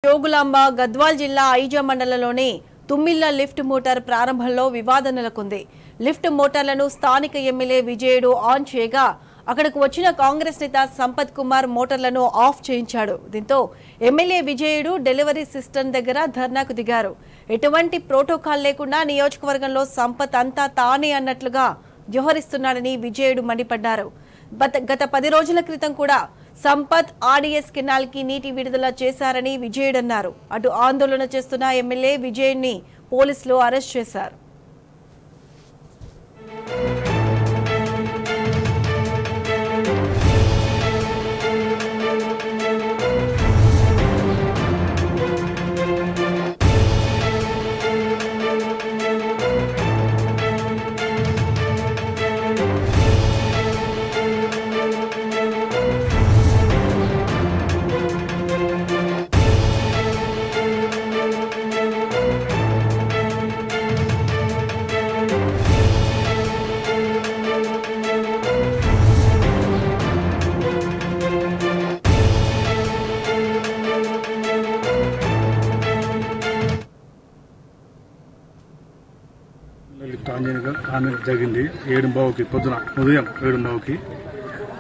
జోగులాంబ గద్వాల్ జిల్లా ఐజా మండలంలోని Tummilla lift motor ప్రారంభంలో వివాదం నెలకొంది. లిఫ్ట్ మోటార్లను స్థానిక ఎమ్మెల్యే విజయుడు ఆన్ చేయగా అక్కడకు వచ్చిన కాంగ్రెస్ నేత సంపత్ కుమార్ మోటార్లను ఆఫ్ చేయించాడు. దీంతో ఎమ్మెల్యే విజయుడు డెలివరీ సిస్టమ్ దగ్గర ధర్నాకు దిగారు. ఎటువంటి ప్రోటోకాల్ లేకుండా నియోజకవర్గంలో సంపత్ అంతా తానే అన్నట్లుగా వ్యవహరిస్తున్నాడని విజయుడు మండిపడ్డారు. గత 10 రోజుల క్రితం కూడా సంపత్ ఆర్డీఎస్ కెనాల్ కి నీటి విడుదల చేశారని విజయుడు అన్నారు. అటు ఆందోళన చేస్తున్న ఎమ్మెల్యే విజయుడిని పోలీసులు అరెస్ట్ చేశారు. లిఫ్ట్ ఆన్ జరిగింది 7:15కి పొద్దున ఉదయం 7:15కి.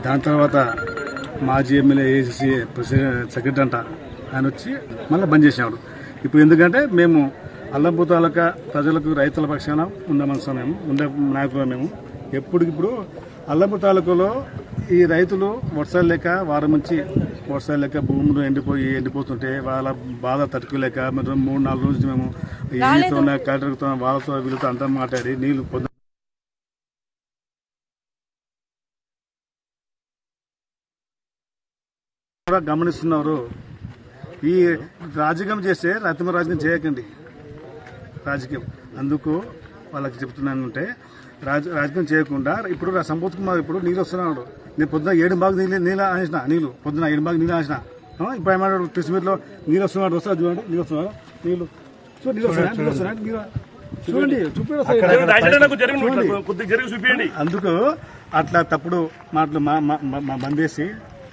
దాని తర్వాత మాజీ ఎమ్మెల్యే ఏసీసీ ప్రెసిడెంట్ సెక్రటరీ అంట ఆయన వచ్చి మళ్ళీ బంద్ చేసినాడు. ఇప్పుడు ఎందుకంటే మేము అల్లంపూర్ తాలూకా ప్రజలకు రైతుల పక్షాన ఉండే నాయకులు మేము ఎప్పటికిప్పుడు అల్లంపూర్ తాలూకాలో ఈ రైతులు వర్షాలు లేక వారం నుంచి వర్షాలు లేక భూములు ఎండిపోతుంటే వాళ్ళ బాధ తట్టుకోలేక 3-4 రోజులు మేము ఈతో కలెక్టర్తో వాళ్ళతో వీళ్ళతో అంతా మాట్లాడి నీళ్లు కూడా గమనిస్తున్నారు. ఈ రాజకీయం చేస్తే రైతు రాజకీయం చేయకండి. రాజకీయం అందుకు వాళ్ళకి చెప్తున్నానంటే రాజకీయం చేయకుండా ఇప్పుడు సంపత్ కుమార్ ఇప్పుడు నీళ్ళు వస్తున్నాడు. నేను పొద్దున 7:15 నీళ్ళు ఆసిన పొద్దున 7:15 నీళ్ళు ఆసిన. ఇప్పుడు ఏమన్నాడు కృష్ణమీర్లో నీళ్ళు వస్తున్నాడు. వస్తారు చూడండి నీళ్ళు వస్తున్నాడు. నీళ్ళు చూడండి చూపండి. అందుకు అట్లా తప్పుడు మాటలు బందేసి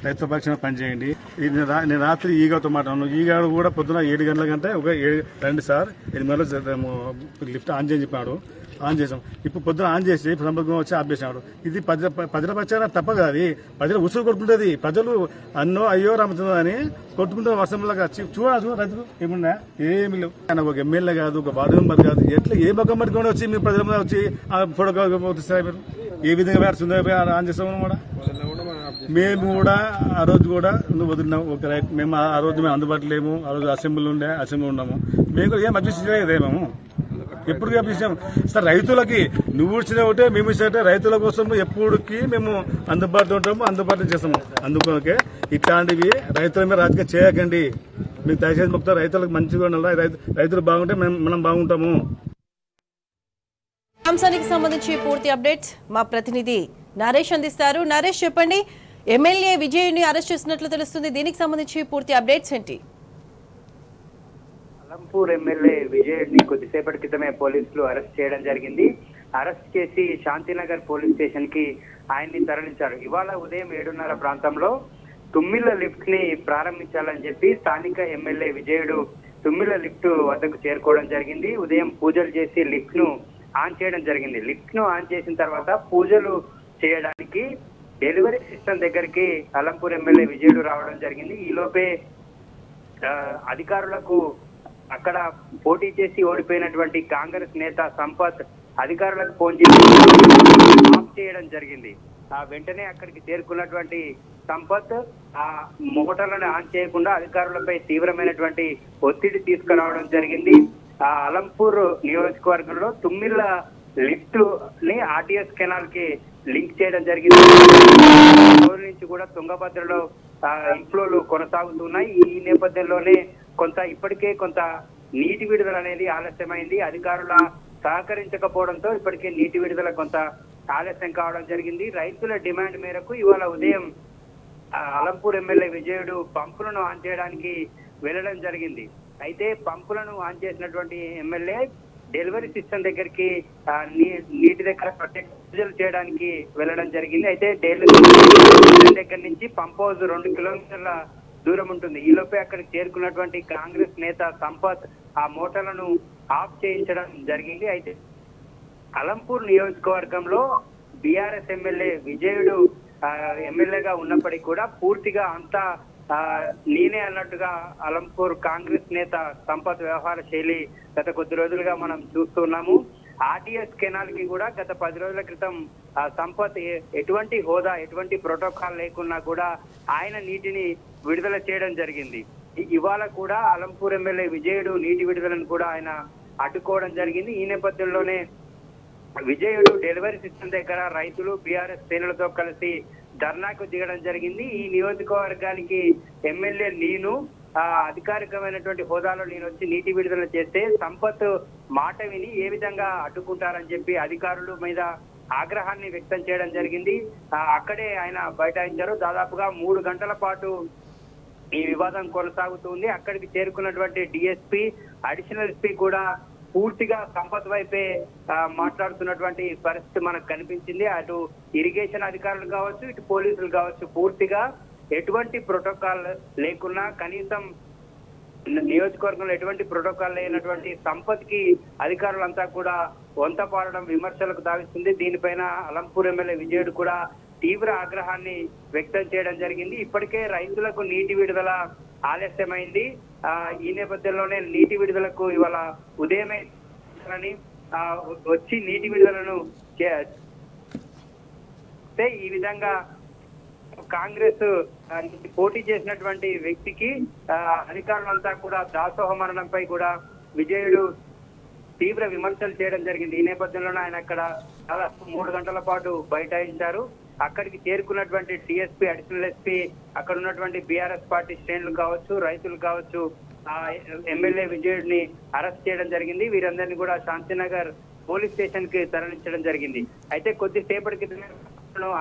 రైతుల పక్షాన పనిచేయండి. నేను రాత్రి ఈగాతో మాట్లాడాను. ఈగాడు కూడా పొద్దున 7 గంటల కంటే ఒక 2 సార్ 8 గంటలకు లిఫ్ట్ ఆన్ చేయని చెప్పాడు. ఆన్ చేసాం. ఇప్పుడు పొద్దున ఆన్ చేసి సంపర్కం వచ్చి ఆపేసినాడు. ఇది ప్రజల పక్షాన తప్పదు. అది ప్రజలు ఉసురు కొట్టుకుంటుంది. ప్రజలు అయ్యో రామచంద్ర అని కొట్టుకుంటారు. వర్షంలాగా చూడదు రైతులు ఏమున్నా ఏమి లేవు. ఆయన ఒక ఎమ్మెల్యే కాదు, ఒక వార్డు మెంబర్ కాదు. ఎట్లా ఏ మొక్కం పట్టుకొని వచ్చి మీరు ప్రజల మీద వచ్చి ఫోటో మీరు ఏ విధంగా ఆన్ చేస్తాము కూడా మేము కూడా ఆ రోజు కూడా నువ్వు వదిలినాం. మేము ఆ రోజు మేము అందుబాటులో లేము. ఆ రోజు అసెంబ్లీ ఉన్నాము. మేము కూడా ఏం అడ్జస్ట్ చేయలేదేమో ఎప్పుడు అప్పించాం సార్. రైతులకి నువ్వు ఇచ్చిన ఒకటే మేము ఇచ్చినట్టే రైతుల కోసం ఎప్పటికీ మేము అందుబాటులో ఉంటాము, అందుబాటులో చేస్తాము. అందుకే ఇట్లాంటివి రైతుల మీద రాజకీయం చేయకండి. మీకు దయచేసి మొత్తం రైతులకు మంచిగా ఉండాలి. రైతులు బాగుంటే మనం బాగుంటాము. అంశానికి సంబంధించి పూర్తి అప్డేట్స్ మా ప్రతినిధి నరేష్ అందిస్తారు. నరేష్ చెప్పండి, ఎమ్మెల్యే విజయుడిని అరెస్ట్ చేసినట్లు తెలుస్తుంది. దీనికి సంబంధించి పూర్తి అప్డేట్స్ ఏంటి? అలంపూర్ ఎమ్మెల్యే విజయుడిని కొద్దిసేపటి క్రితమే పోలీసులు అరెస్ట్ చేయడం జరిగింది. అరెస్ట్ చేసి శాంతినగర్ పోలీస్ స్టేషన్ కి ఆయన్ని తరలించారు. ఇవాళ ఉదయం 7:30 ప్రాంతంలో తుమ్మిళ్ల లిఫ్ట్ ని ప్రారంభించాలని చెప్పి స్థానిక ఎమ్మెల్యే విజయుడు తుమ్మిళ్ల లిఫ్ట్ వద్దకు చేరుకోవడం జరిగింది. ఉదయం పూజలు చేసి లిఫ్ట్ ను ఆన్ చేయడం జరిగింది. లిఫ్ట్ ను ఆన్ చేసిన తర్వాత పూజలు చేయడానికి డెలివరీ సిస్టమ్ దగ్గరికి అలంపూర్ ఎమ్మెల్యే విజయుడు రావడం జరిగింది. ఈలోపే అధికారులకు అక్కడ పోటీ చేసి ఓడిపోయినటువంటి కాంగ్రెస్ నేత సంపత్ అధికారులకు ఫోన్ చేసి ఆఫ్ చేయడం జరిగింది. వెంటనే అక్కడికి చేరుకున్నటువంటి సంపత్ ఆ మోటార్లను ఆన్ చేయకుండా అధికారులపై తీవ్రమైనటువంటి ఒత్తిడి తీసుకురావడం జరిగింది. ఆ అలంపూర్ నియోజకవర్గంలో తుమ్మిళ్ల లిఫ్ట్ ని ఆర్టీఎస్ కెనాల్ కి లింక్ చేయడం జరిగింది. రోజు నుంచి కూడా తుంగభద్రలో ఇన్ఫ్లోలు కొనసాగుతున్నాయి. ఈ నేపథ్యంలోనే ఇప్పటికే కొంత నీటి విడుదల అనేది ఆలస్యమైంది. అధికారుల సహకరించకపోవడంతో ఇప్పటికే నీటి విడుదల కొంత ఆలస్యం కావడం జరిగింది. రైతుల డిమాండ్ మేరకు ఇవాళ ఉదయం అలంపూర్ ఎమ్మెల్యే విజయుడు పంపులను ఆన్ చేయడానికి వెళ్లడం జరిగింది. అయితే పంపులను ఆన్ చేసినటువంటి ఎమ్మెల్యే డెలివరీ సిస్టమ్ దగ్గరికి నీటి దగ్గర ప్రత్యేక పూజలు చేయడానికి వెళ్ళడం జరిగింది. అయితే డెలివరీ దగ్గర నుంచి పంప్ హౌస్ 2 కిలోమీటర్ల దూరం ఉంటుంది. ఈలోపే అక్కడికి చేరుకున్నటువంటి కాంగ్రెస్ నేత సంపత్ ఆ మోటార్లను ఆఫ్ చేయించడం జరిగింది. అయితే అలంపూర్ నియోజకవర్గంలో బీఆర్ఎస్ ఎమ్మెల్యే విజయుడు ఎమ్మెల్యేగా ఉన్నప్పటికీ కూడా పూర్తిగా అంతా నేనే అన్నట్టుగా అలంపూర్ కాంగ్రెస్ నేత సంపత్ వ్యవహార శైలి గత కొద్ది రోజులుగా మనం చూస్తున్నాము. ఆర్టీఎస్ కెనాల్ కి కూడా గత 10 రోజుల క్రితం సంపత్ ఎటువంటి హోదా ఎటువంటి ప్రోటోకాల్ లేకున్నా కూడా ఆయన నీటిని విడుదల చేయడం జరిగింది. ఇవాళ కూడా అలంపూర్ ఎమ్మెల్యే విజయుడు నీటి విడుదలను కూడా ఆయన అడ్డుకోవడం జరిగింది. ఈ నేపథ్యంలోనే విజయుడు డెలివరీ సిస్టమ్ దగ్గర రైతులు బీఆర్ఎస్ శ్రేణులతో కలిసి ధర్నాకు దిగడం జరిగింది. ఈ నియోజకవర్గానికి ఎమ్మెల్యే నేను అధికారికమైనటువంటి హోదాలో నేను వచ్చి నీటి విడుదల చేస్తే సంపత్ మాట విని ఏ విధంగా అడ్డుకుంటారని చెప్పి అధికారుల మీద ఆగ్రహాన్ని వ్యక్తం చేయడం జరిగింది. అక్కడే ఆయన బైఠాయించారు. దాదాపుగా 3 గంటల పాటు ఈ వివాదం కొనసాగుతుంది. అక్కడికి చేరుకున్నటువంటి డిఎస్పీ అడిషనల్ ఎస్పీ కూడా పూర్తిగా సంపత్ వైపే మాట్లాడుతున్నటువంటి పరిస్థితి మనకు కనిపించింది. అటు ఇరిగేషన్ అధికారులు కావచ్చు, ఇటు పోలీసులు కావచ్చు, పూర్తిగా ఎటువంటి ప్రోటోకాల్ లేకున్నా కనీసం నియోజకవర్గంలో ఎటువంటి ప్రోటోకాల్ లేనటువంటి సంపత్ కి అధికారులంతా కూడా వంత పాడడం విమర్శలకు దావిస్తుంది. దీనిపైన అలంపూర్ ఎమ్మెల్యే విజయుడు కూడా తీవ్ర ఆగ్రహాన్ని వ్యక్తం చేయడం జరిగింది. ఇప్పటికే రైతులకు నీటి విడుదల ఆలస్యమైంది. ఈ నేపథ్యంలోనే నీటి విడుదలకు ఇవాళ ఉదయమే వచ్చి నీటి విడుదలను ఈ విధంగా కాంగ్రెస్ పోటీ చేసినటువంటి వ్యక్తికి అధికారులంతా కూడా దాసోహ మరణంపై కూడా విజయుడు తీవ్ర విమర్శలు చేయడం జరిగింది. ఈ నేపథ్యంలోనే ఆయన అక్కడ దాదాపు 3 గంటల పాటు బైఠాయించారు. అక్కడికి చేరుకున్నటువంటి డిఎస్పీ అడిషనల్ ఎస్పీ అక్కడ ఉన్నటువంటి బీఆర్ఎస్ పార్టీ శ్రేణులు కావచ్చు, రైతులు కావచ్చు, ఎమ్మెల్యే విజయుడిని అరెస్ట్ చేయడం జరిగింది. వీరందరినీ కూడా శాంతినగర్ పోలీస్ స్టేషన్ కి తరలించడం జరిగింది. అయితే కొద్దిసేపటి క్రితమే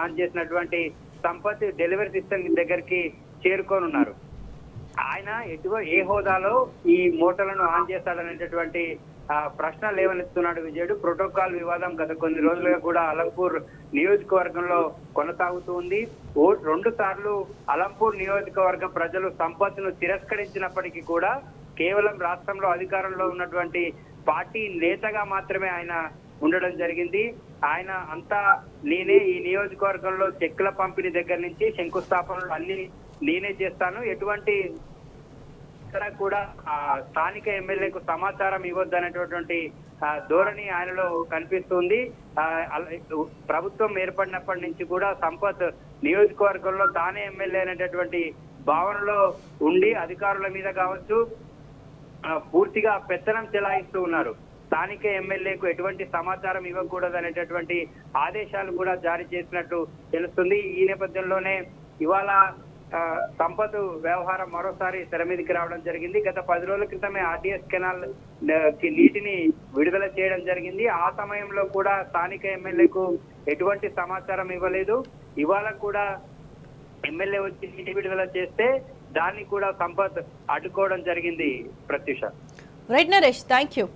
ఆన్ చేసినటువంటి సంపత్ డెలివరీ సిస్టమ్ దగ్గరికి చేరుకోనున్నారు. ఆయన ఏ హోదాలో ఈ మోటార్లను ఆన్ చేస్తాడనేటటువంటి ప్రశ్న లేవనెత్తున్నాడు విజయుడు. ప్రోటోకాల్ వివాదం గత కొన్ని రోజులుగా కూడా అలంపూర్ నియోజకవర్గంలో కొనసాగుతూ ఉంది. 2 సార్లు అలంపూర్ నియోజకవర్గ ప్రజలు సంపత్ ను తిరస్కరించినప్పటికీ కూడా కేవలం రాష్ట్రంలో అధికారంలో ఉన్నటువంటి పార్టీ నేతగా మాత్రమే ఆయన ఉండడం జరిగింది. ఆయన అంతా నేనే ఈ నియోజకవర్గంలో చెక్కుల పంపిణీ దగ్గర నుంచి శంకుస్థాపనలు అన్ని నేనే చేస్తాను, ఎటువంటి కూడా స్థానిక ఎమ్మెల్యేకు సమాచారం ఇవ్వద్దు అనేటటువంటి ధోరణి ఆయనలో కనిపిస్తుంది. ప్రభుత్వం ఏర్పడినప్పటి నుంచి కూడా సంపత్ నియోజకవర్గంలో తానే ఎమ్మెల్యే అనేటటువంటి భావనలో ఉండి అధికారుల మీద కావచ్చు పూర్తిగా పెత్తనం చెలాయిస్తూ ఉన్నారు. స్థానిక ఎమ్మెల్యేకు ఎటువంటి సమాచారం ఇవ్వకూడదు అనేటటువంటి ఆదేశాలు కూడా జారీ చేసినట్టు తెలుస్తుంది. ఈ నేపథ్యంలోనే ఇవాళ సంపత్ వ్యవహారం మరోసారి తెర మీదకి రావడం జరిగింది. గత 10 రోజుల క్రితమే ఆర్టీఎస్ కెనాల్ నీటిని విడుదల చేయడం జరిగింది. ఆ సమయంలో కూడా స్థానిక ఎమ్మెల్యేకు ఎటువంటి సమాచారం ఇవ్వలేదు. ఇవాళ కూడా ఎమ్మెల్యే వచ్చి నీటి విడుదల చేస్తే దాన్ని కూడా సంపత్ అడ్డుకోవడం జరిగింది. Pratyusha. Right Naresh, thank you.